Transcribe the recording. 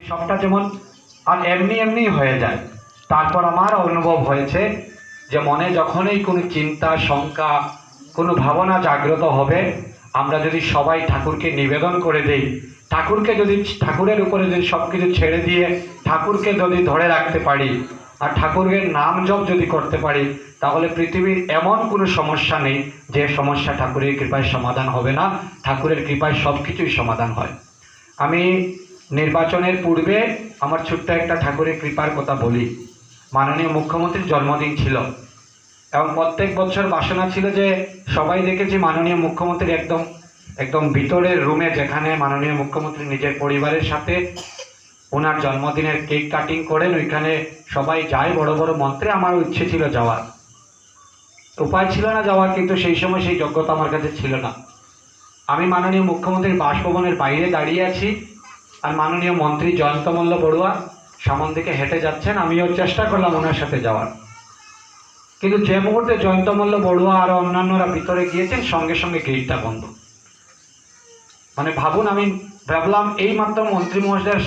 সবটা যেমন আর এমনি এমনি হয়ে যায়। তারপর আমার অনুভব হয়েছে যে মনে যখনই কোনো চিন্তা শঙ্কা কোনো ভাবনা জাগ্রত হবে, আমরা যদি সবাই ঠাকুরকে নিবেদন করে দেই, ঠাকুরকে যদি ঠাকুরের উপরে যদি সব কিছু ছেড়ে দিয়ে ঠাকুরকে যদি ধরে রাখতে পারি আর ঠাকুরের নাম জপ যদি করতে পারি, তাহলে পৃথিবীর এমন কোনো সমস্যা নেই যে সমস্যা ঠাকুরের কৃপায় সমাধান হবে না। ঠাকুরের কৃপায় সব কিছুই সমাধান হয়। আমি নির্বাচনের পূর্বে আমার ছোট্ট একটা ঠাকুরের কৃপার কথা বলি। মাননীয় মুখ্যমন্ত্রীর জন্মদিন ছিল এবং প্রত্যেক বছর বাসনা ছিল যে সবাই দেখেছি মাননীয় মুখ্যমন্ত্রীর একদম একদম ভিতরের রুমে, যেখানে মাননীয় মুখ্যমন্ত্রী নিজের পরিবারের সাথে ওনার জন্মদিনের কেক কাটিং করেন, ওইখানে সবাই যায় বড় বড় মন্ত্রে। আমারও ইচ্ছে ছিল যাওয়ার, উপায় ছিল না যাওয়ার, কিন্তু সেই সময় সেই যোগ্যতা আমার কাছে ছিল না। আমি মাননীয় মুখ্যমন্ত্রীর বাসভবনের বাইরে দাঁড়িয়ে আছি আর মাননীয় মন্ত্রী জয়ন্তমল্ল বড়ুয়া সামন দিকে হেঁটে যাচ্ছেন। আমিও চেষ্টা করলাম ওনার সাথে যাওয়ার, কিন্তু যে মুহূর্তে জয়ন্তমল্ল বড়ুয়া আর অন্যান্যরা ভিতরে গিয়েছেন, সঙ্গে সঙ্গে গেটটা বন্ধ। মানে ভাবুন, আমি ভাবলাম এই মাত্র মন্ত্রী মহোদয়ের